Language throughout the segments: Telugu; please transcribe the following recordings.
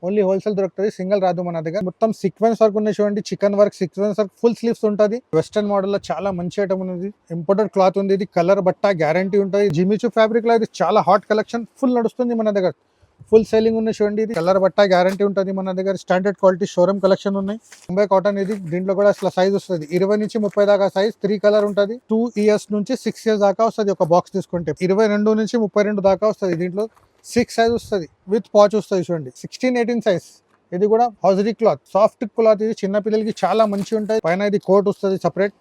ఓన్లీ హోల్సేల్ దొరుకుతుంది, సింగిల్ రాదు మన దగ్గర. మొత్తం సీక్వెన్స్ వర్క్ ఉన్నాయి చూడండి, chicken work, sequence work, full sleeves ఉంటుంది. వెస్టర్న్ మోడల్ లో చాలా మంచి ఐటమ్ ఉంది. ఇంపోర్టెడ్ క్లాత్ ఉంది, ఇది కలర్ బట్ట గ్యారంటీ ఉంటుంది. జిమిచూ ఫ్యాబ్రిక్ లో ఇది చాలా హాట్ కలెక్షన్, ఫుల్ నడుస్తుంది మన దగ్గర. ఫుల్ సేలింగ్ ఉన్నాయి చూడండి, ఇది కలర్ బట్ట గ్యారంటీ ఉంటుంది మన దగ్గర. స్టాండర్డ్ క్వాలిటీ షోరూమ్ కలెక్షన్ ఉన్నాయి. ముంబై కాటన్ ఇది. దీంట్లో కూడా అసలు సైజ్ వస్తుంది 20 నుంచి 30 దాకా సైజ్. 3 కలర్ ఉంటుంది. 2 ఇయర్స్ నుంచి 6 ఇయర్స్ దాకా వస్తుంది ఒక బాక్స్ తీసుకుంటే. 22 నుంచి 32 దాకా వస్తుంది. దీంట్లో 6 సైజ్ వస్తుంది, విత్ పాచ్ వస్తుంది చూడండి. 16-18 సైజ్. ఇది కూడా హౌజరీ క్లాత్, సాఫ్ట్ క్లాత్. ఇది చిన్న పిల్లలకి చాలా మంచి ఉంటుంది. పైన ఇది కోట్ వస్తుంది సపరేట్.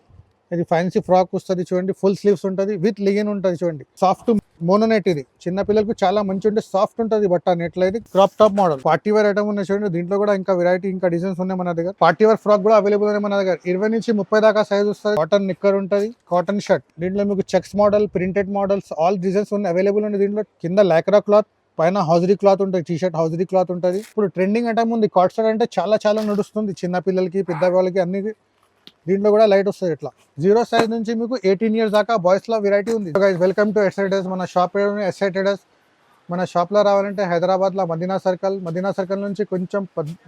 ఇది ఫ్యాన్సీ ఫ్రాక్ వస్తుంది చూడండి, ఫుల్ స్లీవ్స్ ఉంటుంది, విత్ లిగిన్ ఉంటుంది చూడండి. సాఫ్ట్ మోనోనెట్, ఇది చిన్న పిల్లలకు చాలా మంచి ఉంటుంది, సాఫ్ట్ ఉంటుంది బట్ట నెట్ లో. ఇది crop top model party wear item ఉన్నాయి చూడండి. దీంట్లో కూడా ఇంకా వెరైటీ, ఇంకా డిజైన్స్ ఉన్నాయి మన దగ్గర. పార్టీ వేర్ ఫ్రాక్ కూడా అవైలబుల్ ఉన్నాయి మన దగ్గర. 20 నుంచి 30 దాకా సైజ్ వస్తుంది. కాటన్ నిక్కర్ ఉంటుంది, కాటన్ షర్ట్. దీంట్లో మీకు checks model, printed models, all designs ఉన్నాయి అవైలబుల్ ఉన్నాయి దీంట్లో. కింద లాక్రా క్లాత్, పైన హౌజరీ క్లాత్ ఉంటుంది, టీ షర్ట్ హౌజరీ క్లాత్ ఉంటుంది. ఇప్పుడు ట్రెండింగ్ ఐటమ్ ఉంది కార్డ్ సెట్ అంటే, చాలా నడుస్తుంది చిన్న పిల్లలకి, పెద్ద వాళ్ళకి అన్ని. దీంట్లో కూడా లైట్ వస్తుంది ఇట్లా. 0 సైజ్ నుంచి మీకు 18 ఇయర్స్ దాకా బాయ్స్ లో వెరైటీ ఉంది. Welcome to SI traders. మన షాప్ ఎస్ఐ ట్రేడర్స్. మన షాప్ లో రావాలంటే హైదరాబాద్ లో మదీనా సర్కిల్ నుంచి కొంచెం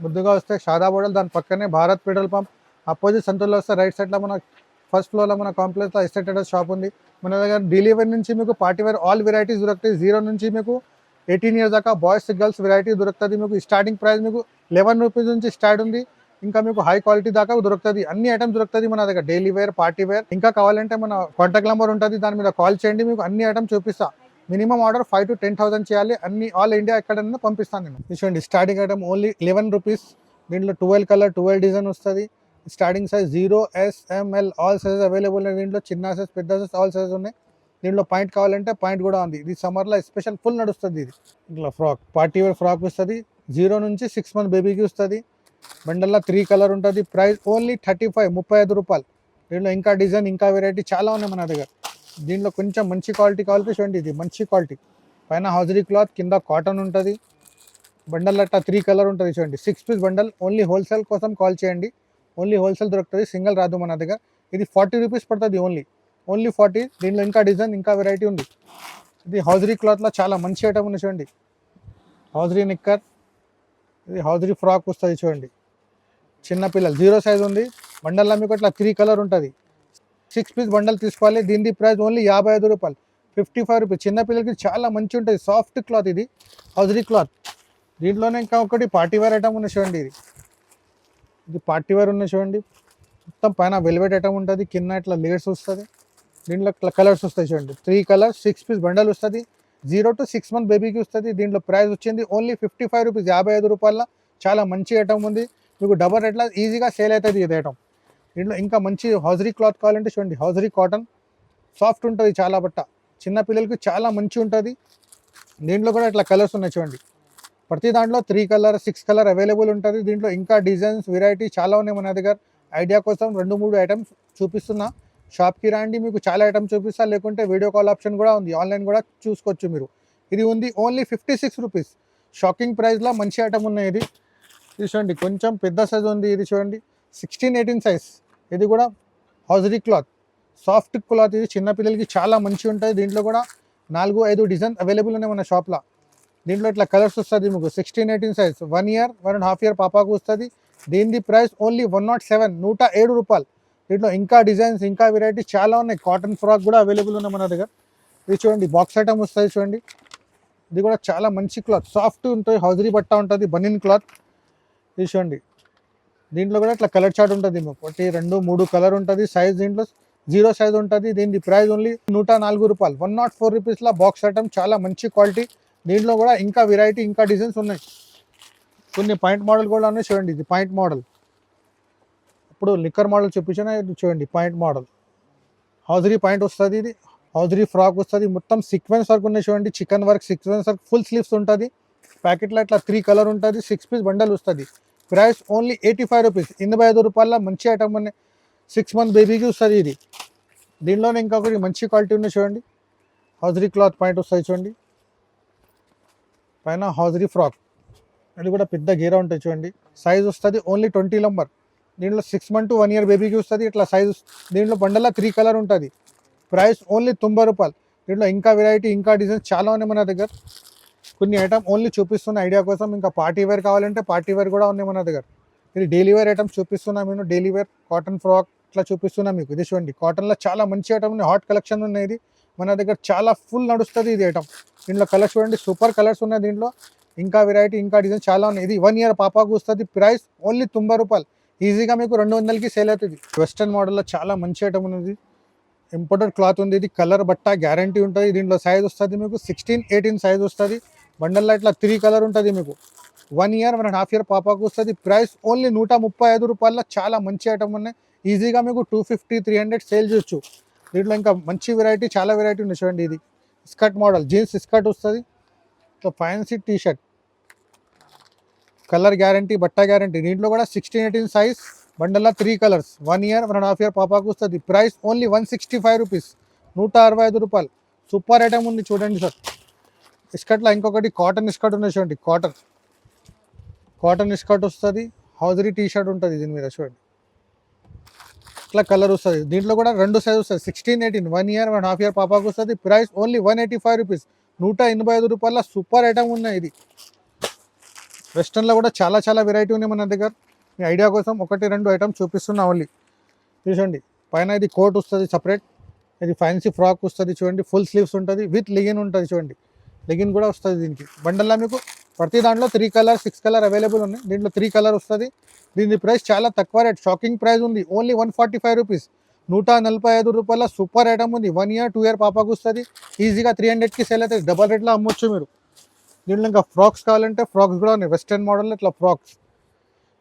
ముద్దుగా వస్తే షాదాబ్ హోటల్, దాని పక్కనే భారత్ పెట్రోల్ పంప్ అపోజిట్ సంతూర్లో వస్తే రైట్ సైడ్ లో మన ఫస్ట్ ఫ్లోర్ లో మన కాంప్లెక్స్ లో ఎస్ఐ ట్రేడర్స్ షాప్ ఉంది. మన దగ్గర డైలీ వేర్ నుంచి మీకు పార్టీ వేర్ ఆల్ వెరైటీస్ దొరుకుతాయి. 0 నుంచి మీకు 18 ఇయర్స్ దాకా బాయ్స్ గర్ల్స్ వెరైటీ దొరుకుతుంది. మీకు స్టార్టింగ్ ప్రైస్ మీకు 11 రూపీస్ నుంచి స్టార్ట్ ఉంది. ఇంకా మీకు హై క్వాలిటీ దాకా దొరుకుతుంది. అన్ని ఐటమ్స్ దొరుకుతుంది మన దగ్గర, డైలీ వేర్, పార్టీ వేర్. ఇంకా కావాలంటే మన కాంటాక్ట్ నెంబర్ ఉంటుంది, దాని మీద కాల్ చేయండి, మీకు అన్ని ఐటమ్స్ చూపిస్తా. మినిమం ఆర్డర్ 5 to 10,000 చేయాలి. అన్ని ఆల్ ఇండియా ఎక్కడైనా పంపిస్తాను నేను. చూడండి స్టార్టింగ్ ఐటమ్ ఓన్లీ 11 రూపీస్. దీంట్లో 12 కలర్, 12 డిజైన్ వస్తుంది. Starting size 0, S, M, L all sizes available ఉన్నాయి దీంట్లో. చిన్న సైజ్, పెద్ద సైజ్ ఆల్ సైజ్ ఉన్నాయి. దీంట్లో పాయింట్ కావాలంటే పాయింట్ కూడా ఉంది. ఇది సమ్మర్లో స్పెషల్ ఫుల్ నడుస్తుంది. ఇది ఇట్లా ఫ్రాక్, పార్టీ వేర్ ఫ్రాక్ వస్తుంది. 0 నుంచి 6 మంత్ బేబీకి వస్తుంది. బండల్లో 3 కలర్ ఉంటుంది. ప్రైస్ ఓన్లీ 35 రూపాయలు. దీంట్లో ఇంకా డిజైన్, ఇంకా వెరైటీ చాలా ఉన్నాయి మన దగ్గర. దీంట్లో కొంచెం మంచి క్వాలిటీ కావాలంటే చూడండి, ఇది మంచి క్వాలిటీ. పైన హౌజరీ క్లాత్, కింద కాటన్ ఉంటుంది. బండల్ అట్లా 3 కలర్ ఉంటుంది చూడండి. 6 పీస్ బండల్. ఓన్లీ హోల్సేల్ కోసం కాల్ చేయండి, ఓన్లీ హోల్సేల్ దొరుకుతుంది, సింగిల్ రాదు మన దగ్గర. ఇది 40 రూపీస్ పడుతుంది ఓన్లీ 40. దీంట్లో ఇంకా డిజైన్, ఇంకా వెరైటీ ఉంది. ఇది హౌజరీ క్లాత్లో చాలా మంచి ఐటమ్ ఉంది చూడండి. హౌజరీ నిక్కర్, ఇది హౌజరీ ఫ్రాక్ వస్తుంది చూడండి. చిన్న పిల్లలు 0 సైజ్ ఉంది. బండల్లో మీకు అట్లా 3 కలర్ ఉంటుంది. 6 పీస్ బండల్ తీసుకోవాలి. దీని ప్రైస్ ఓన్లీ 55 రూపాయలు, 55 రూపీస్. చిన్న పిల్లలకి చాలా మంచి ఉంటుంది, సాఫ్ట్ క్లాత్. ఇది హౌజరీ క్లాత్. దీంట్లోనే ఇంకా ఒకటి పార్టీ వేర్ ఐటమ్ ఉంది చూడండి. ఇది పార్టీ వేర్ ఉంది చూడండి. మొత్తం పైన వెల్వెట్ ఐటమ్ ఉంటుంది, కింద ఇట్లా లేయర్స్ వస్తుంది. దీంట్లో కలర్స్ వస్తాయి చూడండి. 3 కలర్స్, 6 పీస్ బండల్ వస్తుంది. 0 to 6 మంత్ బేబీకి వస్తుంది. దీంట్లో ప్రైస్ వచ్చింది ఓన్లీ 55 రూపీస్, 55 రూపాయల. చాలా మంచి ఐటమ్ ఉంది. మీకు డబల్ రేట్లా ఈజీగా సేల్ అవుతుంది ఇది ఐటమ్. దీంట్లో ఇంకా మంచి హౌజరీ క్లాత్ కావాలంటే చూడండి, హౌజరీ కాటన్ సాఫ్ట్ ఉంటుంది చాలా బట్ట. చిన్న పిల్లలకి చాలా మంచి ఉంటుంది. దీంట్లో కూడా ఇట్లా కలర్స్ ఉన్నాయి చూడండి. ప్రతి దాంట్లో 3 కలర్, 6 కలర్ అవైలబుల్ ఉంటుంది. దీంట్లో ఇంకా డిజైన్స్, వెరైటీ చాలా ఉన్నాయి మన దగ్గర. ఐడియా కోసం 2-3 ఐటమ్స్ చూపిస్తున్నా. షాప్కి రండి, మీకు చాలా ఐటమ్స్ చూపిస్తా. లేకుంటే వీడియో కాల్ ఆప్షన్ కూడా ఉంది, ఆన్లైన్ కూడా చూసుకోవచ్చు మీరు. ఇది ఉంది ఓన్లీ 56 రూపీస్. షాకింగ్ ప్రైస్లో మంచి ఐటమ్ ఉన్నాయి. ఇది చూడండి, కొంచెం పెద్ద సైజ్ ఉంది. ఇది చూడండి 16-18 సైజ్. ఇది కూడా హౌజరీ క్లాత్, సాఫ్ట్ క్లాత్. ఇది చిన్న పిల్లలకి చాలా మంచి ఉంటుంది. దీంట్లో కూడా 4-5 డిజైన్ అవైలబుల్ ఉన్నాయి మన షాప్లో. దీంట్లో ఇట్లా కలర్స్ వస్తుంది మీకు. 16-18 సైజ్, 1 ఇయర్ 1.5 ఇయర్ పాపాకు వస్తుంది. దీని ప్రైస్ ఓన్లీ 107 రూపాయలు. దీంట్లో ఇంకా డిజైన్స్, ఇంకా వెరైటీస్ చాలా ఉన్నాయి. కాటన్ ఫ్రాక్ కూడా అవైలబుల్ ఉన్నాయి మన దగ్గర. ఇది చూడండి బాక్స్ ఐటమ్ వస్తుంది చూడండి. ఇది కూడా చాలా మంచి క్లాత్, సాఫ్ట్ ఉంటుంది, హౌజరీ బట్ట ఉంటుంది, బనిన్ క్లాత్. ఇది చూడండి. దీంట్లో కూడా ఇట్లా కలర్ చార్ట్ ఉంటుంది. 1, 2, 3 కలర్ ఉంటుంది. సైజ్ దీంట్లో 0 సైజ్ ఉంటుంది. దీని ప్రైస్ ఓన్లీ 104 రూపాయలు, 104 రూపీస్లో బాక్స్ ఐటమ్. చాలా మంచి క్వాలిటీ. దీంట్లో కూడా ఇంకా వెరైటీ, ఇంకా డిజైన్స్ ఉన్నాయి. కొన్ని పాయింట్ మోడల్ కూడా ఉన్నాయి చూడండి. ఇది పాయింట్ మోడల్. ఇప్పుడు లిక్కర్ మోడల్ చూపించిన, ఇది చూడండి పాయింట్ మోడల్. హౌజరీ పాయింట్ వస్తుంది. ఇది హౌజరీ ఫ్రాక్ వస్తుంది. మొత్తం సీక్వెన్స్ వర్క్ ఉన్నాయి చూడండి. Chicken work, sequence work, full sleeves ఉంటుంది. ప్యాకెట్లో ఇట్లా 3 కలర్ ఉంటుంది. 6 పీస్ బండల్ వస్తుంది. ప్రైస్ ఓన్లీ 85 రూపీస్, 85 రూపాయల మంచి ఐటమ్ ఉన్నాయి. 6 మంత్ బేబీకి వస్తుంది ఇది. దీనిలోనే ఇంకొకటి మంచి క్వాలిటీ ఉన్నాయి చూడండి. హౌజరీ క్లాత్ పాయింట్ వస్తుంది చూడండి. పైన హౌజరీ ఫ్రాక్. అది కూడా పెద్ద గేరా ఉంటుంది చూడండి. సైజ్ వస్తుంది ఓన్లీ 20 నంబర్. దీంట్లో 6 మంత్ to 1 ఇయర్ బేబీకి వస్తుంది. ఇట్లా సైజ్. దీంట్లో బండల్లో 3 కలర్ ఉంటుంది. ప్రైస్ ఓన్లీ 90 రూపాయలు. దీంట్లో ఇంకా వెరైటీ, ఇంకా డిజైన్స్ చాలా ఉన్నాయి మన దగ్గర. కొన్ని ఐటమ్ ఓన్లీ చూపిస్తున్న ఐడియా కోసం. ఇంకా పార్టీ వేర్ కావాలంటే పార్టీ వేర్ కూడా ఉన్నాయి మన దగ్గర. ఇది డైలీ వేర్ ఐటమ్స్ చూపిస్తున్నా, నేను డైలీ వేర్ కాటన్ ఫ్రాక్ ఇట్లా చూపిస్తున్నా మీకు. ఇది చూడండి, కాటన్లో చాలా మంచి ఐటమ్ ఉన్నాయి, హాట్ కలెక్షన్ ఉన్నాయి. ఇది మన దగ్గర చాలా ఫుల్ నడుస్తుంది ఇది ఐటమ్. దీంట్లో కలర్స్ చూడండి, సూపర్ కలర్స్ ఉన్నాయి దీంట్లో. ఇంకా వెరైటీ, ఇంకా డిజైన్ చాలా ఉన్నాయి. ఇది 1 ఇయర్ పాపాకు వస్తుంది. ప్రైస్ ఓన్లీ 90 రూపాయలు. ఈజీగా మీకు 200కి సేల్ అవుతుంది. వెస్టర్న్ మోడల్లో చాలా మంచి ఐటమ్ ఉన్నది, ఇంపోర్టెడ్ క్లాత్ ఉంది. ఇది కలర్ బట్ట గ్యారంటీ ఉంటుంది. దీంట్లో సైజ్ వస్తుంది మీకు 16, 18 సైజ్ వస్తుంది. బండల్లో ఇట్లా 3 కలర్ ఉంటుంది మీకు. 1 ఇయర్ 1.5 ఇయర్ పాపాకు వస్తుంది. ప్రైస్ ఓన్లీ 135 రూపాయల. చాలా మంచి ఐటమ్ ఉన్నాయి. ఈజీగా మీకు 250, 300 సేల్ చేయొచ్చు. దీంట్లో ఇంకా మంచి వెరైటీ, చాలా వెరైటీ ఉంది చూడండి. ఇది స్కర్ట్ మోడల్, జీన్స్ స్కర్ట్ వస్తుంది. ఇట్లా fancy T shirt, colour guarantee, బట్ట గ్యారంటీ. దీంట్లో కూడా 16, 18 సైజ్, బండల్లో 3 కలర్స్. 1 ఇయర్ 1.5 ఇయర్ పాపాకు వస్తుంది. ప్రైస్ ఓన్లీ 165 రూపీస్, 165 రూపాయలు. సూపర్ ఐటమ్ ఉంది చూడండి సార్. స్కర్ట్లో ఇంకొకటి కాటన్ స్కర్ట్ ఉంది చూడండి. కాటన్ స్కర్ట్ వస్తుంది, హౌజరీ టీ షర్ట్ ఉంటుంది దీని మీద చూడండి. ఇట్లా కలర్ వస్తుంది. దీంట్లో కూడా 2 సైజ్ వస్తుంది, 16, 18. 1 ఇయర్ 1.5 ఇయర్ పాపాకు వస్తుంది. ప్రైస్ ఓన్లీ 185 రూపీస్, 185 రూపాయల. సూపర్ ఐటమ్ ఉన్నాయి. ఇది వెస్టర్న్లో కూడా చాలా చాలా వెరైటీ ఉన్నాయి మన దగ్గర. మీ ఐడియా కోసం 1-2 ఐటమ్స్ చూపిస్తున్నా ఓన్లీ. చూడండి, పైన ఇది కోట్ వస్తుంది సపరేట్. ఇది ఫ్యాన్సీ ఫ్రాక్ వస్తుంది చూడండి, ఫుల్ స్లీవ్స్ ఉంటుంది, విత్ లెగిన్ ఉంటుంది చూడండి. లెగిన్ కూడా వస్తుంది దీనికి. బండల్లో మీకు ప్రతి దాంట్లో 3 కలర్ 6 కలర్ అవైలబుల్ ఉన్నాయి. దీంట్లో 3 కలర్ వస్తుంది. దీని ప్రైస్ చాలా తక్కువ రేట్, షాకింగ్ ప్రైస్ ఉంది. ఓన్లీ 145 రూపీస్, 145 రూపాయల. సూపర్ ఐటమ్ ఉంది. 1 ఇయర్ 2 ఇయర్ పాపాకు వస్తుంది. ఈజీగా 300కి సేల్ అవుతుంది. డబల్ రేట్లో అమ్మొచ్చు మీరు. దీంట్లో ఇంకా ఫ్రాక్స్ కావాలంటే ఫ్రాక్స్ కూడా ఉన్నాయి, వెస్టర్న్ మోడల్లో ఇట్లా ఫ్రాక్స్.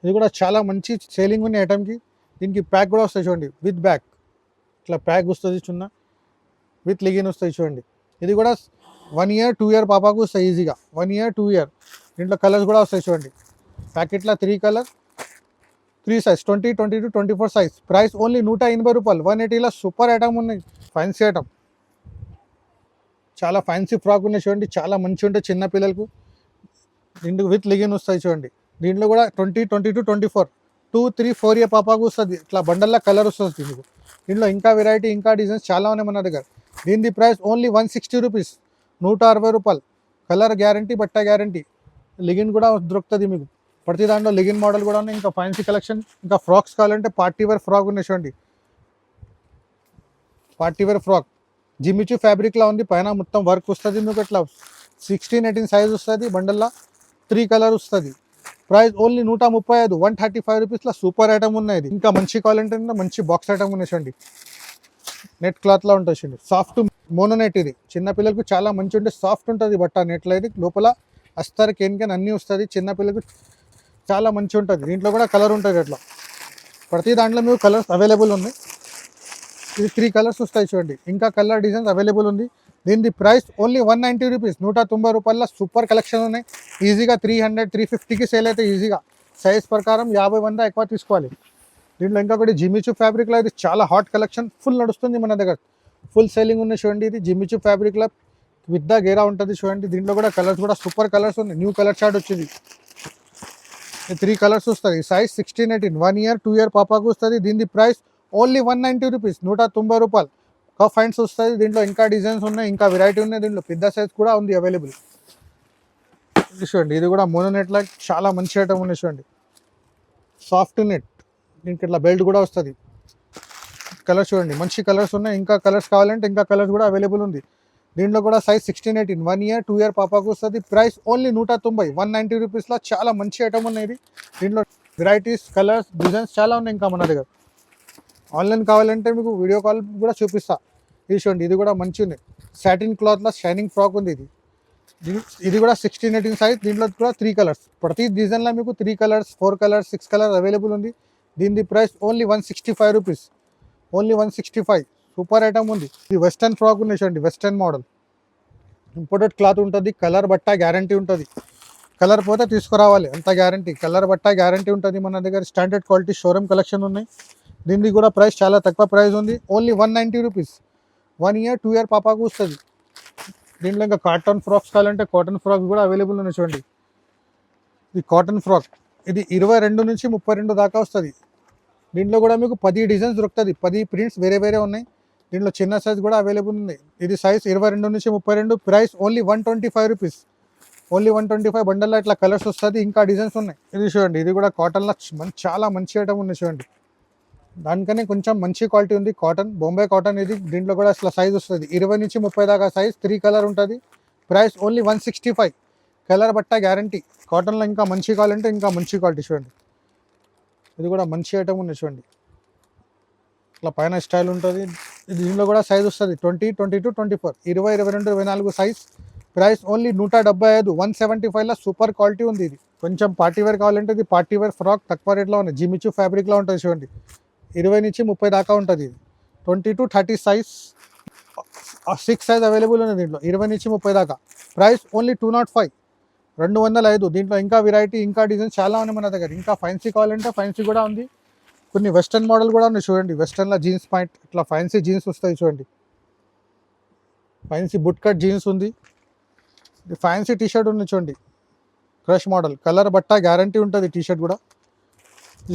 ఇది కూడా చాలా మంచి సేలింగ్ ఉన్న ఐటమ్కి. దీనికి ప్యాక్ కూడా వస్తాయి చూడండి, విత్ బ్యాక్. ఇట్లా ప్యాక్ వస్తుంది చిన్న, విత్ లెగిన్ వస్తాయి చూడండి. ఇది కూడా 1 ఇయర్ 2 ఇయర్ పాపాకు వస్తాయి ఈజీగా. 1 ఇయర్ 2 ఇయర్. దీంట్లో కలర్స్ కూడా వస్తాయి చూడండి. ప్యాకెట్లో 3 colour, 3 size, 20, 22, 24 size. Price only 180 రూపాయలు. 180లో సూపర్ ఐటమ్ ఉన్నాయి, ఫ్యాన్సీ ఐటమ్. చాలా ఫ్యాన్సీ ఫ్రాక్ ఉన్నాయి చూడండి, చాలా మంచి ఉంటాయి చిన్న పిల్లలకు. దీంట్లో విత్ లెగిన్ వస్తాయి చూడండి. దీంట్లో కూడా 20, 22, 24, 2, 3, 4 ఇయర్ పాపాకు వస్తుంది. ఇట్లా బండల్లో కలర్ వస్తుంది దీనికి. దీంట్లో ఇంకా వెరైటీ, ఇంకా డిజైన్స్ చాలా ఉన్నాయి మన దగ్గర. దీని ప్రైస్ ఓన్లీ 160 రూపీస్, 160 రూపాయలు. కలర్ గ్యారంటీ, బట్ట గ్యారంటీ. లెగిన్ కూడా దొరుకుతుంది మీకు. ప్రతి దాంట్లో లెగిన్ మోడల్ కూడా ఉన్నాయి. ఇంకా ఫ్యాన్సీ కలెక్షన్, ఇంకా ఫ్రాక్స్ కావాలంటే పార్టీ వేర్ ఫ్రాక్ ఉన్నాయి చూడండి. పార్టీ వేర్ ఫ్రాక్ జిమ్మిచూ ఫ్యాబ్రిక్లో ఉంది. పైన మొత్తం వర్క్ వస్తుంది మీకు. ఇట్లా 16, 18 సైజ్ వస్తుంది. బండల్లో 3 కలర్ వస్తుంది. ప్రైస్ ఓన్లీ 135, 135 రూపీస్లో సూపర్ ఐటమ్ ఉన్నాయి. ఇంకా మంచి కావాలంటే మంచి బాక్స్ ఐటమ్ ఉన్నాయి చూడండి. నెట్ క్లాత్లో ఉంటుంది చూడండి, సాఫ్ట్ మోనో నెట్. ఇది చిన్నపిల్లలకు చాలా మంచి ఉంటుంది, సాఫ్ట్ ఉంటుంది బట్ట. నెట్లో ఇది లోపల అస్తర్, కేన్ అన్నీ వస్తుంది. చిన్నపిల్లలకు చాలా మంచి ఉంటుంది. దీంట్లో కూడా కలర్ ఉంటుంది. అట్లా ప్రతి దాంట్లో మీకు కలర్స్ అవైలబుల్ ఉన్నాయి. ఇది 3 కలర్స్ వస్తాయి చూడండి. ఇంకా కలర్ డిజైన్స్ అవైలబుల్ ఉంది. దీని ప్రైస్ ఓన్లీ 190 రూపీస్, 190 రూపాయల. సూపర్ కలెక్షన్ ఉన్నాయి. ఈజీగా 300, 350కి సేల్ అయితే ఈజీగా. సైజ్ ప్రకారం 50, 100 ఎక్కువ తీసుకోవాలి. దీంట్లో ఇంకొకటి జిమ్మిచూ ఫ్యాబ్రిక్లో, ఇది చాలా హాట్ కలెక్షన్, ఫుల్ నడుస్తుంది మన దగ్గర. ఫుల్ సేలింగ్ ఉంది చూడండి. ఇది జిమ్మిచూ ఫ్యాబ్రిక్లో విత్ ద గేరా ఉంటుంది చూడండి. దీంట్లో కూడా కలర్స్ కూడా సూపర్ కలర్స్ ఉన్నాయి. న్యూ కలర్ చార్ట్ వచ్చింది. 3 కలర్స్ వస్తుంది. సైజ్ 16, 18. 1 ఇయర్ 2 ఇయర్ పాపాకు వస్తుంది. దీని ప్రైస్ ఓన్లీ 190 రూపీస్, 190 రూపాయలు. కఫ్ హ్యాండ్స్ వస్తుంది. దీంట్లో ఇంకా డిజైన్స్ ఉన్నాయి, ఇంకా వెరైటీ ఉన్నాయి. దీంట్లో పెద్ద సైజ్ కూడా ఉంది అవైలబుల్. చూడండి, ఇది కూడా మోనో నెట్లో చాలా మంచి ఐటమ్ ఉంది చూడండి. సాఫ్ట్ నెట్, దీనికి ఇట్లా బెల్ట్ కూడా వస్తుంది. కలర్స్ చూడండి, మంచి కలర్స్ ఉన్నాయి. ఇంకా కలర్స్ కావాలంటే ఇంకా కలర్స్ కూడా అవైలబుల్ ఉంది. దీంట్లో కూడా సైజ్ 16, 18. 1 ఇయర్ 2 ఇయర్ పాపాకు వస్తుంది. ప్రైస్ ఓన్లీ 190, 190 రూపీస్లో చాలా మంచి ఐటమ్ ఉన్నాయి. దీంట్లో వెరైటీస్, కలర్స్, డిజైన్స్ చాలా ఉన్నాయి ఇంకా మన దగ్గర. ఆన్లైన్ కావాలంటే మీకు వీడియో కాల్ కూడా చూపిస్తా. ఇది చూడండి, ఇది కూడా మంచి ఉంది. సాటిన్ క్లాత్లో షైనింగ్ ఫ్రాక్ ఉంది. ఇది కూడా 16, 18 సైజ్. దీంట్లో కూడా 3 కలర్స్. ప్రతి డిజైన్లో మీకు 3 కలర్స్, 4 కలర్స్, 6 కలర్స్ అవైలబుల్ ఉంది. దీని price only 165 rupees, only 165. Super item ఉంది. ఇది వెస్టర్న్ ఫ్రాక్ ఉంది చూడండి, వెస్టర్న్ మోడల్. ఇంపోర్టెడ్ క్లాత్ ఉంటుంది. కలర్ బట్ట గ్యారంటీ ఉంటుంది. కలర్ పోతే తీసుకురావాలి, అంత గ్యారంటీ. కలర్ బట్ట గ్యారంటీ ఉంటుంది మన దగ్గర. స్టాండర్డ్ క్వాలిటీ షోరూమ్ కలెక్షన్ ఉన్నాయి. దీనికి కూడా ప్రైస్ చాలా తక్కువ ప్రైస్ ఉంది. Only 190 rupees. 1 ఇయర్ 2 ఇయర్ పాపాకు వస్తుంది. దీంట్లో ఇంకా కాటన్ ఫ్రాక్స్ కావాలంటే కాటన్ ఫ్రాక్స్ కూడా అవైలబుల్ ఉన్నాయి చూడండి. ఇది కాటన్ ఫ్రాక్. ఇది 22 నుంచి 32 దాకా వస్తుంది. దీంట్లో కూడా మీకు 10 డిజైన్స్ దొరుకుతుంది. 10 ప్రింట్స్ వేరే వేరే ఉన్నాయి. దీంట్లో చిన్న సైజ్ కూడా అవైలబుల్ ఉంది. ఇది సైజ్ 22 నుంచి 32. ప్రైస్ ఓన్లీ 125 రూపీస్, ఓన్లీ 125 బండల్లో ఇట్లా కలర్స్ వస్తుంది, ఇంకా డిజైన్స్ ఉన్నాయి. ఇది చూడండి, ఇది కూడా కాటన్లో చాలా మంచి ఐటమ్ ఉంది చూడండి. దానికనే కొంచెం మంచి క్వాలిటీ ఉంది, కాటన్, బొంబాయి కాటన్ ఇది. దీంట్లో కూడా అసలు సైజ్ వస్తుంది 20 నుంచి 30 దాకా సైజ్, 3 కలర్ ఉంటుంది. Price only 165. కలర్ బట్ట గ్యారంటీ. కాటన్లో ఇంకా మంచి కావాలంటే ఇంకా మంచి క్వాలిటీ చూడండి. ఇది కూడా మంచి ఐటమ్ ఉంది చూడండి, ఇట్లా పైన స్టైల్ ఉంటుంది. దీనిలో కూడా సైజ్ వస్తుంది 20, 22, 24, 20, 22, 24 సైజ్. ప్రైస్ ఓన్లీ 175, 175లో సూపర్ క్వాలిటీ ఉంది. ఇది కొంచెం పార్టీ వేర్ కావాలంటే ఇది పార్టీ వేర్ ఫ్రాక్ తక్కువ రేట్లో ఉంది. జిమిచూ ఫ్యాబ్రిక్లో ఉంటుంది చూడండి. 20 నుంచి 30 దాకా ఉంటుంది. ఇది 20 to 30 సైజ్, 6 సైజ్ అవైలబుల్ ఉంది దీంట్లో, 20 నుంచి 30 దాకా. Price only 205, 205. దీంట్లో ఇంకా వెరైటీ, ఇంకా డిజైన్స్ చాలా ఉన్నాయి మన దగ్గర. ఇంకా ఫైన్సీ కావాలంటే ఫైన్సీ కూడా ఉంది. కొన్ని వెస్టర్న్ మోడల్ కూడా ఉన్నాయి చూడండి. వెస్టర్న్లో జీన్స్ పాయింట్ ఇట్లా ఫైన్సీ జీన్స్ వస్తాయి చూడండి. ఫైన్సీ బుట్ కట్ జీన్స్ ఉంది. ఫ్యాన్సీ టీషర్ట్ ఉంది చూడండి, క్రష్ మోడల్. కలర్ బట్ట గ్యారంటీ ఉంటుంది. టీషర్ట్ కూడా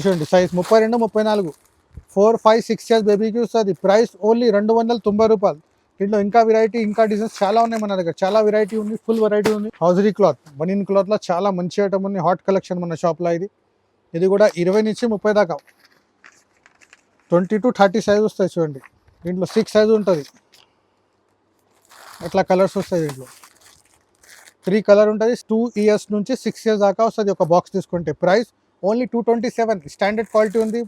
చూడండి, సైజ్ 32, 34, 4, 5, 6 ఇయర్స్ బేబీకి వస్తుంది. ప్రైస్ ఓన్లీ 290 రూపాయలు. దీంట్లో ఇంకా వెరైటీ, ఇంకా డిజైన్స్ చాలా ఉన్నాయి మన దగ్గర. చాలా వెరైటీ ఉంది, ఫుల్ వెరైటీ ఉంది. హౌజరీ క్లాత్, బనియన్ క్లాత్లో చాలా మంచి ఐటమ్ ఉంది. హాట్ కలెక్షన్ మన షాప్లో. ఇది కూడా 20 నుంచి 30 దాకా, 20 to 30 సైజ్ వస్తాయి చూడండి. దీంట్లో 6 సైజ్ ఉంటుంది. అట్లా కలర్స్ వస్తాయి. దీంట్లో 3 కలర్ ఉంటుంది. 2 ఇయర్స్ నుంచి 6 ఇయర్స్ దాకా వస్తుంది ఒక బాక్స్ తీసుకుంటే. Price only 227. స్టాండర్డ్ క్వాలిటీ ఉంది,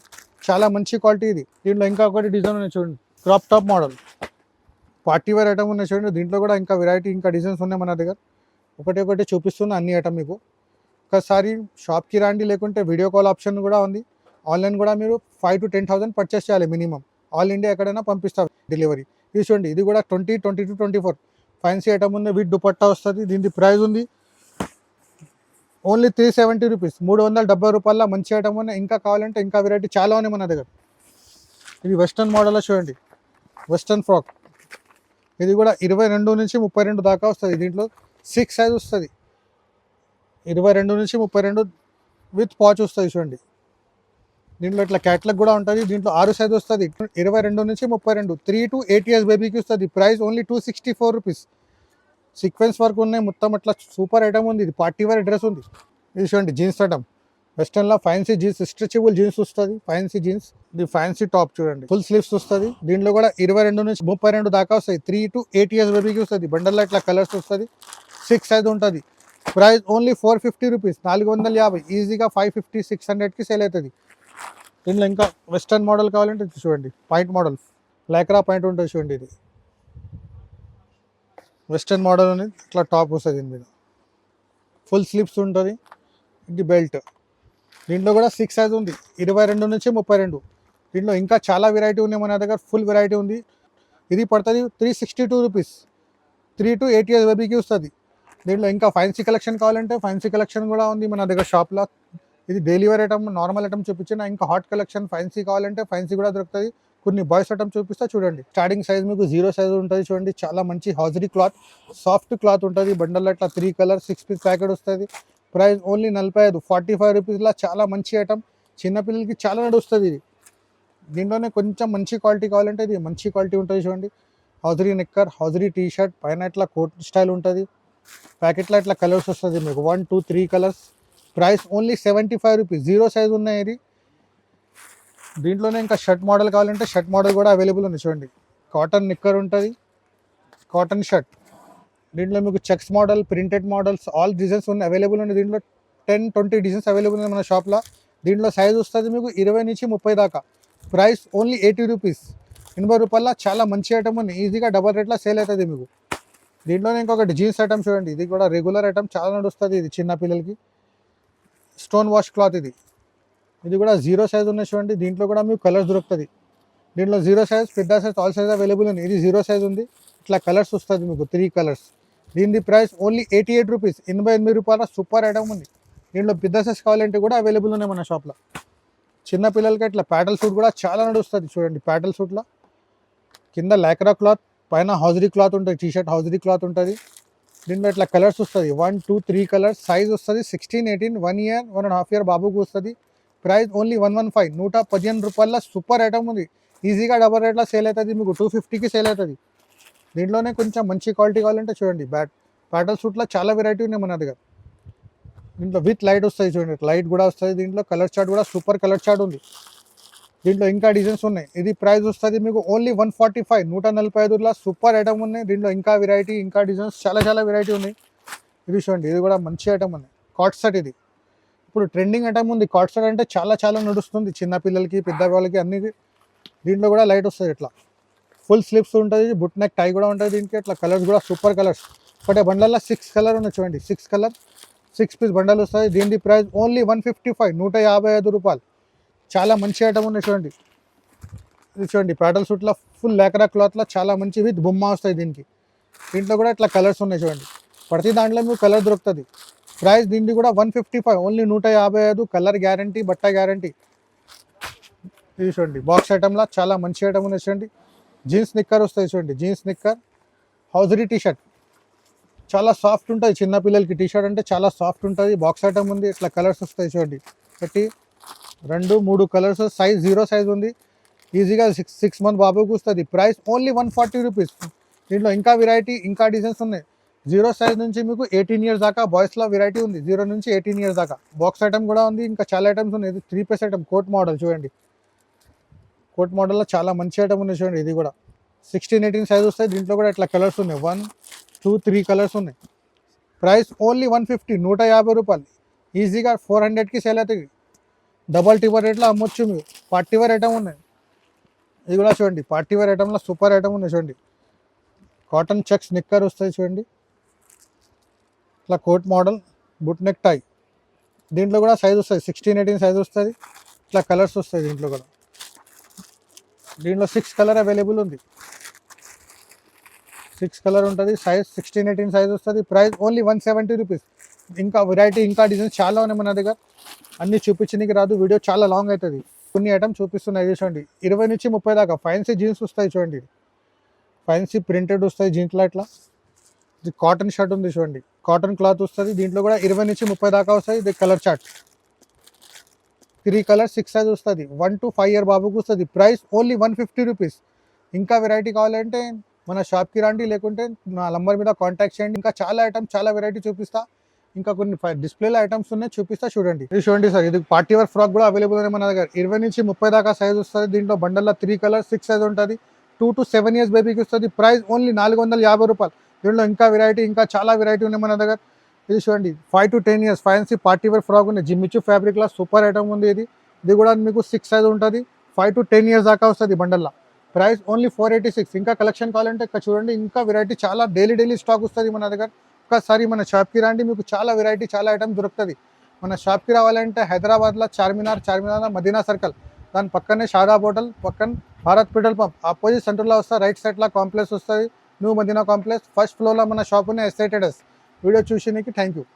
చాలా మంచి క్వాలిటీ ఇది. దీంట్లో ఇంకా ఒకటి డిజైన్ ఉన్నాయి చూడండి, crop top model, party wear item ఉన్నాయి చూడండి. దీంట్లో కూడా ఇంకా వెరైటీ, ఇంకా డిజైన్స్ ఉన్నాయి మన దగ్గర. ఒకటి చూపిస్తున్నా అన్ని ఐటమ్ మీకు. ఒకసారి షాప్కి రండి, లేకుంటే వీడియో కాల్ ఆప్షన్ కూడా ఉంది. ఆన్లైన్ కూడా మీరు 5,000 to 10,000 పర్చేస్ చేయాలి మినిమం. ఆల్ ఇండియా ఎక్కడైనా పంపిస్తారు డెలివరీ. ఇది చూడండి, ఇది కూడా 20, 22, 24 ఫ్యాన్సీ ఐటమ్ ఉంది. విత్ దుపట్టా వస్తుంది. దీని ప్రైస్ ఉంది ఓన్లీ 370 రూపీస్, 370 రూపాయల మంచి ఐటమ్ ఉన్నాయి. ఇంకా కావాలంటే ఇంకా వెరైటీ చాలా ఉన్నాయి మన దగ్గర. ఇది వెస్టర్న్ మోడల్లో చూడండి, వెస్టర్న్ ఫ్రాక్. ఇది కూడా 22 నుంచి 32 దాకా వస్తుంది. దీంట్లో 6 సైజ్ వస్తుంది. 22 నుంచి 32 విత్ పాచ్ వస్తుంది చూడండి. దీంట్లో ఇట్లా క్యాట్లాగ్ కూడా ఉంటుంది. దీంట్లో 6 సైజ్ వస్తుంది. 22 నుంచి 32, 3 to 8 ఇయర్స్ బేబీకి వస్తుంది. Price only 264 rupees. Sequence work ఉన్నాయి మొత్తం. అట్లా సూపర్ ఐటమ్ ఉంది. ఇది పార్టీ వేర్ డ్రెస్ ఉంది. ఇది చూడండి, జీన్స్ ఐటమ్. వెస్టర్న్లో ఫ్యాన్సీ జీన్స్, స్ట్రెచబుల్ జీన్స్ వస్తుంది. Fancy jeans. ఇది ఫ్యాన్సీ టాప్ చూడండి, ఫుల్ స్లీవ్స్ వస్తుంది. దీంట్లో కూడా 22 నుంచి 32 దాకా వస్తాయి. 3 to 8 ఇయర్స్ బేబీకి వస్తుంది. బండల్లో ఇట్లా కలర్స్ వస్తుంది. 6 సైజ్ ఉంటుంది. Price only 450 rupees, 450. ఈజీగా 550, 600కి సేల్ అవుతుంది. దీంట్లో ఇంకా వెస్టర్న్ మోడల్ కావాలంటే చూడండి, పాయింట్ మోడల్, లైక్రా పాయింట్ ఉంటుంది చూడండి. ఇది వెస్టర్న్ మోడల్ అనేది ఇట్లా టాప్ వస్తుంది. దీని మీద ఫుల్ స్లీవ్స్ ఉంటుంది. ఇది బెల్ట్. దీంట్లో కూడా 6 సైజ్ ఉంది. 22 నుంచి 32. దీంట్లో ఇంకా చాలా వెరైటీ ఉన్నాయి మన దగ్గర, ఫుల్ వెరైటీ ఉంది. ఇది పడుతుంది 362 రూపీస్, 3 to 8 ఇయర్స్ బేబీకి వస్తుంది. దీంట్లో ఇంకా ఫ్యాన్సీ కలెక్షన్ కావాలంటే ఫ్యాన్సీ కలెక్షన్ కూడా ఉంది మన దగ్గర షాప్లో. ఇది daily wear item, normal item చూపించిన. ఇంకా హాట్ కలెక్షన్ ఫ్యాన్సీ కావాలంటే ఫ్యాన్సీ కూడా దొరుకుతుంది. కొన్ని బాయ్స్ ఐటమ్ చూపిస్తా చూడండి. స్టార్టింగ్ సైజ్ మీకు 0 సైజ్ ఉంటుంది చూడండి. చాలా మంచి హౌజరీ క్లాత్, సాఫ్ట్ క్లాత్ ఉంటుంది. బండల్లో ఇట్లా 3 కలర్ 6 పీస్ ప్యాకెట్ వస్తుంది. ప్రైస్ ఓన్లీ 45, 45 రూపీస్లో చాలా మంచి ఐటమ్. చిన్నపిల్లలకి చాలా నడుస్తుంది ఇది. దీంట్లోనే కొంచెం మంచి క్వాలిటీ కావాలంటే ఇది మంచి క్వాలిటీ ఉంటుంది చూడండి. హౌజరీ నెక్కర్, హౌజరీ టీ షర్ట్, పైన ఇట్లా కోట్ స్టైల్ ఉంటుంది. ప్యాకెట్లో ఇట్లా కలర్స్ వస్తుంది మీకు, 1, 2, 3 colours. Price only 75 rupees, 0 size ఉన్నాయి ఇది. దీంట్లోనే ఇంకా షర్ట్ మోడల్ కావాలంటే షర్ట్ మోడల్ కూడా అవైలబుల్ ఉంది చూడండి. కాటన్ నిక్కర్ ఉంటుంది, కాటన్ షర్ట్. దీంట్లో మీకు checks model, printed models, all designs ఉన్నాయి అవైలబుల్ ఉంది. దీంట్లో 10, 20 డిజైన్స్ అవైలబుల్ ఉంది మన షాప్లో. దీంట్లో సైజ్ వస్తుంది మీకు 20 నుంచి 30 దాకా. ప్రైస్ ఓన్లీ 80 రూపీస్, 80 రూపాయల చాలా మంచి ఐటమ్ ఉంది. ఈజీగా డబల్ రేట్లో సేల్ అవుతుంది మీకు. దీంట్లోనే ఇంకొకటి జీన్స్ ఐటమ్ చూడండి. ఇది కూడా రెగ్యులర్ ఐటమ్, చాలా నడుస్తుంది ఇది చిన్న పిల్లలకి. స్టోన్ వాష్ క్లాత్ ఇది. ఇది కూడా 0 సైజ్ ఉన్నాయి చూడండి. దీంట్లో కూడా మీకు కలర్స్ దొరుకుతుంది. దీంట్లో 0 సైజ్, పెద్ద సైజ్, ఆల్ సైజ్ అవైలబుల్ ఉంది. ఇది 0 సైజ్ ఉంది. ఇట్లా కలర్స్ వస్తుంది మీకు, 3 కలర్స్. దీని ప్రైస్ ఓన్లీ 88 రూపీస్, 88 రూపాయల సూపర్ ఐటమ్ ఉంది. దీంట్లో పెద్ద సైజ్ కావాలంటే కూడా అవైలబుల్ ఉన్నాయి మన షాప్లో. చిన్న పిల్లలకి ఇట్లా ప్యాటల్ సూట్ కూడా చాలా నడుస్తుంది చూడండి. ప్యాటల్ సూట్లో కింద లైక్రా క్లాత్, పైన హౌజరీ క్లాత్ ఉంటుంది. టీ షర్ట్ హౌజరీ క్లాత్ ఉంటుంది. దీంట్లో ఇట్లా కలర్స్ వస్తుంది, 1, 2, 3 కలర్స్. సైజ్ వస్తుంది 16, 18, 1 year, 1.5 year బాబుకు వస్తుంది. ప్రైస్ ఓన్లీ 115, 115 రూపాయల సూపర్ ఐటమ్ ఉంది. ఈజీగా డబల్ రేట్లో సేల్ అవుతుంది మీకు, 250కి సేల్ అవుతుంది. దీంట్లోనే కొంచెం మంచి క్వాలిటీ కావాలంటే చూడండి, బ్యాట్ ప్యాటల్ సూట్లో చాలా వెరైటీ ఉన్నాయి మన దగ్గర. దీంట్లో విత్ లైట్ వస్తాయి చూడండి, లైట్ కూడా వస్తుంది దీంట్లో. కలర్ చార్ట్ కూడా సూపర్ కలర్ చార్ట్ ఉంది దీంట్లో. ఇంకా డిజైన్స్ ఉన్నాయి. ఇది ప్రైస్ వస్తుంది మీకు ఓన్లీ 145, 145లో సూపర్ ఐటమ్ ఉన్నాయి దీంట్లో. ఇంకా వెరైటీ, ఇంకా డిజైన్స్ చాలా చాలా వెరైటీ ఉన్నాయి. ఇది చూడండి, ఇది కూడా మంచి ఐటమ్ ఉంది. కాట్ సెట్ ఇది ఇప్పుడు ట్రెండింగ్ ఐటమ్ ఉంది. కాట్ సెట్ అంటే చాలా చాలా నడుస్తుంది చిన్నపిల్లలకి, పెద్దవాళ్ళకి అన్ని. దీంట్లో కూడా లైట్ వస్తుంది ఇట్లా, ఫుల్ స్లీవ్స్ ఉంటుంది, బుట్ నెక్ టై కూడా ఉంటుంది దీనికి. ఇట్లా కలర్స్ కూడా సూపర్ కలర్స్. ఒకటే బండల్లో 6 కలర్ ఉన్నాయి చూడండి, 6 కలర్ 6 పీస్ బండల్ వస్తుంది. దీని ప్రైస్ ఓన్లీ 155, 155 రూపాయలు. చాలా మంచి ఐటమ్ ఉన్నాయి చూడండి. ఇది చూడండి, ప్యాటల్ సూట్లో ఫుల్ లేకరా క్లాత్లో చాలా మంచి విత్ బొమ్మ వస్తాయి దీనికి. దీంట్లో కూడా ఇట్లా కలర్స్ ఉన్నాయి చూడండి, ప్రతి దాంట్లో మీకు కలర్ దొరుకుతుంది. ప్రైస్ దీనికి కూడా 155, ఓన్లీ 155. కలర్ గ్యారంటీ, బట్ట గ్యారంటీ. ఇది చూడండి, బాక్స్ ఐటమ్లా చాలా మంచి ఐటమ్ ఉన్నాయి చూడండి. జీన్స్ నిక్కర్ వస్తాయి చూడండి, జీన్స్ నిక్కర్ హౌజరీ టీ షర్ట్ చాలా సాఫ్ట్ ఉంటుంది. చిన్నపిల్లలకి టీ షర్ట్ అంటే చాలా సాఫ్ట్ ఉంటుంది. బాక్స్ ఐటమ్ ఉంది. ఇట్లా కలర్స్ వస్తాయి చూడండి, 1, 2, 3 కలర్స్. సైజ్ 0 సైజ్ ఉంది. ఈజీగా 6 మంత్ బాబుకి వస్తుంది. Price only 140 rupees. దీంట్లో ఇంకా వెరైటీ, ఇంకా డిజైన్స్ ఉన్నాయి. 0 సైజ్ నుంచి మీకు 18 ఇయర్స్ దాకా బాయ్స్లో వెరైటీ ఉంది. 0 నుంచి 18 ఇయర్స్ దాకా బాక్స్ ఐటమ్ కూడా ఉంది. ఇంకా చాలా ఐటమ్స్ ఉన్నాయి. ఇది 3 పీస్ ఐటమ్, కోట్ మోడల్ చూడండి. కోట్ మోడల్లో చాలా మంచి ఐటమ్ ఉన్నాయి చూడండి. ఇది కూడా 16, 18 సైజ్ వస్తాయి. దీంట్లో కూడా ఇట్లా కలర్స్ ఉన్నాయి. 1, 2, 3 కలర్స్ ఉన్నాయి. ప్రైస్ ఓన్లీ 150, 150 రూపాయలు. ఈజీగా 400కి సేల్ అవుతుంది. డబల్ టివర్ రేట్లో అమ్మొచ్చు మీరు. పార్టీ వేర్ ఐటమ్ ఉన్నాయి. ఇది కూడా చూడండి, పార్టీ వేర్ ఐటమ్లో సూపర్ ఐటమ్ ఉన్నాయి చూడండి. కాటన్ చెక్స్ నిక్కర్ వస్తాయి చూడండి, ఇట్లా కోట్ మోడల్, బుట్ నెక్ టై. దీంట్లో కూడా సైజ్ వస్తుంది, 16, 18 సైజ్ వస్తుంది. ఇట్లా కలర్స్ వస్తాయి దీంట్లో కూడా. దీంట్లో 6 కలర్ అవైలబుల్ ఉంది. 6 కలర్ ఉంటుంది. సైజ్ 16, 18 సైజ్ వస్తుంది. Price only 170 rupees. ఇంకా వెరైటీ, ఇంకా డిజైన్స్ చాలా ఉన్నాయి మన దగ్గర. అన్నీ చూపించడానికి రాదు, వీడియో చాలా లాంగ్ అవుతుంది. కొన్ని ఐటమ్ చూపిస్తున్నాయి చూడండి. 20 నుంచి 30 దాకా ఫ్యాన్సీ జీన్స్ వస్తాయి చూడండి. ఫ్యాన్సీ ప్రింటెడ్ వస్తాయి జీన్స్లో. ఇట్లా ఇది కాటన్ షర్ట్ ఉంది చూడండి, కాటన్ క్లాత్ వస్తుంది. దీంట్లో కూడా 20 నుంచి 30 దాకా వస్తాయి. ఇది కలర్ చార్ట్, 3 కలర్ 6 సైజ్ వస్తుంది. 1 to 5 ఇయర్ బాబుకి వస్తుంది. Price only 150 rupees. ఇంకా వెరైటీ కావాలంటే మన షాప్కి రండి, లేకుంటే నా నంబర్ మీద కాంటాక్ట్ చేయండి. ఇంకా చాలా ఐటమ్స్, చాలా వెరైటీ చూపిస్తా. ఇంకా కొన్ని డిస్ప్లేలో ఐటమ్స్ ఉన్నాయి, చూపిస్తా చూడండి. ఇది చూడండి సార్, ఇది పార్టీ వేర్ ఫ్రాక్ కూడా అవైలబుల్ ఉన్నాయి మన దగ్గర. 20 నుంచి 30 దాకా సైజ్ వస్తుంది. దీంట్లో బండల్లో 3 కలర్ 6 సైజ్ ఉంటుంది. 2 to 7 ఇయర్స్ బేబీకి వస్తుంది. ప్రైస్ ఓన్లీ 450 రూపాయలు. దీంట్లో ఇంకా వెరైటీ, ఇంకా చాలా వెరైటీ ఉన్నాయి మన దగ్గర. ఇది చూడండి, 5 to 10 years fancy party wear frock ఉంది. జిమ్మిచూ ఫ్యాబ్రిక్లో సూపర్ ఐటమ్ ఉంది. ఇది కూడా మీకు 6 సైజ్ ఉంటుంది. 5 to 10 ఇయర్స్ దాకా వస్తుంది బండల్లో. Price only 486. ఇంకా కలెక్షన్ కావాలంటే ఇక్కడ చూడండి, ఇంకా వెరైటీ చాలా డైలీ స్టాక్ వస్తుంది మన దగ్గర. ఒక్కసారి మన షాప్కి రండి, మీకు చాలా వెరైటీ, చాలా ఐటమ్ దొరుకుతుంది. మన షాప్కి రావాలంటే హైదరాబాద్లో చార్మినార్ మదీనా సర్కిల్, దాని పక్కనే షాదాబ్ హోటల్ పక్కన భారత్ పెట్రోల్ పంప్ ఆపోజిట్ సెంటర్లో వస్తా. రైట్ సైడ్లో కాంప్లెక్స్ వస్తుంది, న్యూ మదీనా కాంప్లెక్స్. ఫస్ట్ ఫ్లోర్లో మన షాప్ ఉన్న ఎస్టేటెడస్. వీడియో చూసినకి థ్యాంక్ యూ.